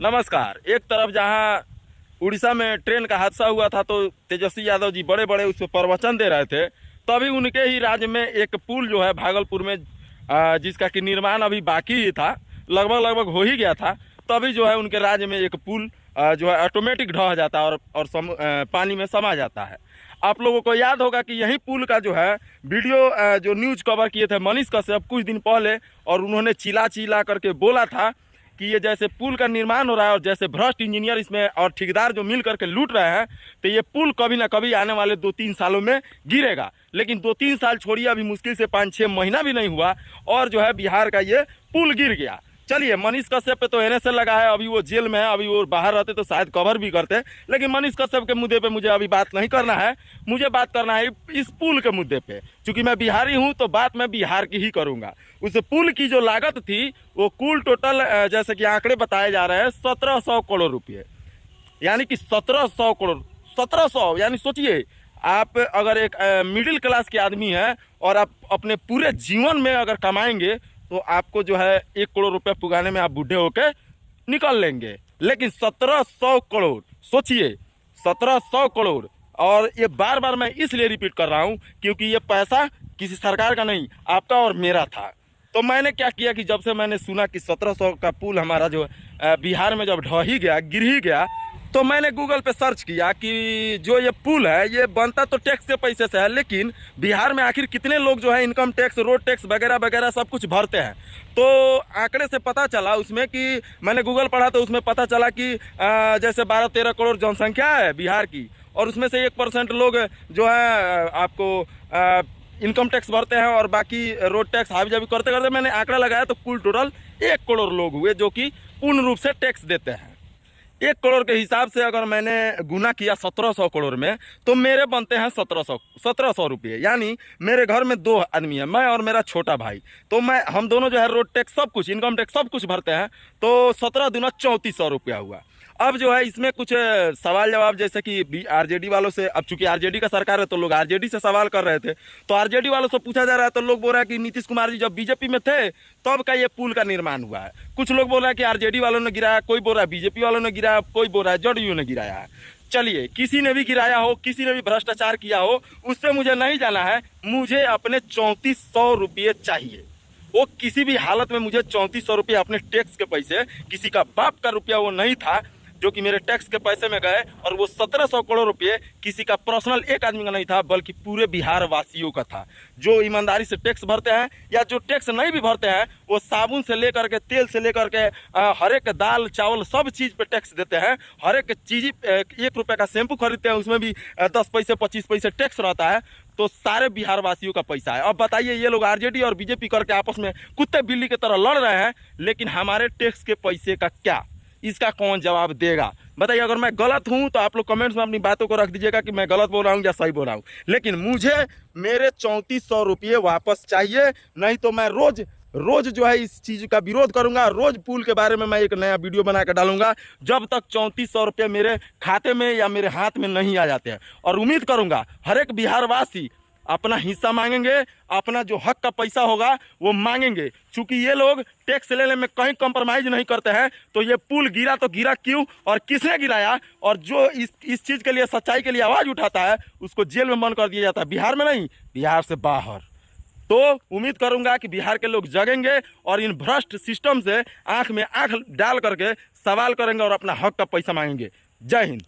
नमस्कार। एक तरफ जहां उड़ीसा में ट्रेन का हादसा हुआ था तो तेजस्वी यादव जी बड़े बड़े उस पर प्रवचन दे रहे थे, तभी उनके ही राज्य में एक पुल जो है भागलपुर में जिसका कि निर्माण अभी बाकी ही था, लगभग लगभग हो ही गया था, तभी जो है उनके राज्य में एक पुल जो है ऑटोमेटिक ढह जाता है और पानी में समा जाता है। आप लोगों को याद होगा कि यही पुल का जो है वीडियो जो न्यूज़ कवर किए थे मनीष कश्यप कुछ दिन पहले, और उन्होंने चिल्ला चिल्ला करके बोला था कि ये जैसे पुल का निर्माण हो रहा है और जैसे भ्रष्ट इंजीनियर इसमें और ठेकेदार जो मिल करके लूट रहे हैं, तो ये पुल कभी ना कभी आने वाले 2-3 सालों में गिरेगा। लेकिन 2-3 साल छोड़िए, अभी मुश्किल से 5-6 महीना भी नहीं हुआ और जो है बिहार का ये पुल गिर गया। चलिए, मनीष कश्यप पे तो NSA लगा है, अभी वो जेल में है, अभी वो बाहर रहते तो शायद कवर भी करते, लेकिन मनीष कश्यप के मुद्दे पे मुझे अभी बात नहीं करना है। मुझे बात करना है इस पुल के मुद्दे पे। क्योंकि मैं बिहारी हूँ तो बात मैं बिहार की ही करूँगा। उस पुल की जो लागत थी वो कुल टोटल जैसे कि आंकड़े बताए जा रहे हैं 1700 करोड़ रुपये, यानी कि 1700 करोड़। 1700 यानी सोचिए, आप अगर एक मिडिल क्लास के आदमी हैं और आप अपने पूरे जीवन में अगर कमाएंगे तो आपको जो है 1 करोड़ रुपए पुगाने में आप बूढ़े होके निकल लेंगे। लेकिन 1700 करोड़, सोचिए 1700 करोड़। और ये बार बार मैं इसलिए रिपीट कर रहा हूँ क्योंकि ये पैसा किसी सरकार का नहीं, आपका और मेरा था। तो मैंने क्या किया कि जब से मैंने सुना कि 1700 का पुल हमारा जो बिहार में जब ढह ही गया, गिर ही गया, तो मैंने गूगल पे सर्च किया कि जो ये पुल है ये बनता तो टैक्स के पैसे से है, लेकिन बिहार में आखिर कितने लोग जो है इनकम टैक्स, रोड टैक्स वगैरह वगैरह सब कुछ भरते हैं। तो आंकड़े से पता चला उसमें कि मैंने गूगल पढ़ा तो उसमें पता चला कि जैसे 12-13 करोड़ जनसंख्या है बिहार की, और उसमें से 1% लोग जो है आपको इनकम टैक्स भरते हैं और बाकी रोड टैक्स हावी जावी करते करते मैंने आंकड़ा लगाया तो कुल टोटल 1 करोड़ लोग हुए जो कि पूर्ण रूप से टैक्स देते हैं। 1 करोड़ के हिसाब से अगर मैंने गुना किया 1700 करोड़ में, तो मेरे बनते हैं 1700 रुपये। यानी मेरे घर में 2 आदमी है, मैं और मेरा छोटा भाई, तो हम दोनों जो है रोड टैक्स सब कुछ, इनकम टैक्स सब कुछ भरते हैं। तो 17 दूना 3400 रुपया हुआ। अब जो है इसमें कुछ सवाल जवाब, जैसे कि आरजेडी वालों से, अब चूंकि आरजेडी का सरकार है तो लोग आरजेडी से सवाल कर रहे थे, तो आरजेडी वालों से पूछा जा रहा है तो लोग बोल रहे हैं कि नीतीश कुमार जी जब बीजेपी में थे तब का ये पुल का निर्माण हुआ है। कुछ लोग बोल रहे हैं कि आरजेडी वालों ने गिराया, कोई बोल रहा है बीजेपी वालों ने गिराया, कोई बोल रहा है जदयू ने गिराया है। चलिए, किसी ने भी गिराया हो, किसी ने भी भ्रष्टाचार किया हो, उससे मुझे नहीं जाना है। मुझे अपने 3400 रुपये चाहिए। वो किसी भी हालत में मुझे 3400 रुपये अपने टैक्स के पैसे, किसी का बाप का रुपया वो नहीं था जो कि मेरे टैक्स के पैसे में गए, और वो 1700 करोड़ रुपये किसी का पर्सनल एक आदमी का नहीं था, बल्कि पूरे बिहार वासियों का था जो ईमानदारी से टैक्स भरते हैं, या जो टैक्स नहीं भी भरते हैं वो साबुन से लेकर के, तेल से लेकर के हर एक दाल चावल सब चीज़ पे टैक्स देते हैं। हर एक चीज़, 1 रुपये का शैम्पू खरीदते हैं उसमें भी 10 पैसे 25 पैसे टैक्स रहता है। तो सारे बिहार वासियों का पैसा है। अब बताइए, ये लोग आरजेडी और बीजेपी करके आपस में कुत्ते बिल्ली की तरह लड़ रहे हैं, लेकिन हमारे टैक्स के पैसे का क्या, इसका कौन जवाब देगा? बताइए। अगर मैं गलत हूं तो आप लोग कमेंट्स में अपनी बातों को रख दीजिएगा कि मैं गलत बोल रहा हूं या सही बोल रहा हूं, लेकिन मुझे मेरे 3400 रुपये वापस चाहिए, नहीं तो मैं रोज रोज जो है इस चीज़ का विरोध करूंगा। रोज पुल के बारे में मैं एक नया वीडियो बना कर डालूंगा जब तक 3400 रुपये मेरे खाते में या मेरे हाथ में नहीं आ जाते हैं। और उम्मीद करूंगा हर एक बिहारवासी अपना हिस्सा मांगेंगे, अपना जो हक का पैसा होगा वो मांगेंगे। क्योंकि ये लोग टैक्स लेने में कहीं कंप्रोमाइज नहीं करते हैं। तो ये पुल गिरा तो गिरा क्यों और किसने गिराया, और जो इस चीज़ के लिए, सच्चाई के लिए आवाज़ उठाता है उसको जेल में बंद कर दिया जाता है। बिहार में नहीं, बिहार से बाहर। तो उम्मीद करूंगा कि बिहार के लोग जगेंगे और इन भ्रष्ट सिस्टम से आंख में आंख डाल करके सवाल करेंगे और अपना हक का पैसा मांगेंगे। जय हिंद।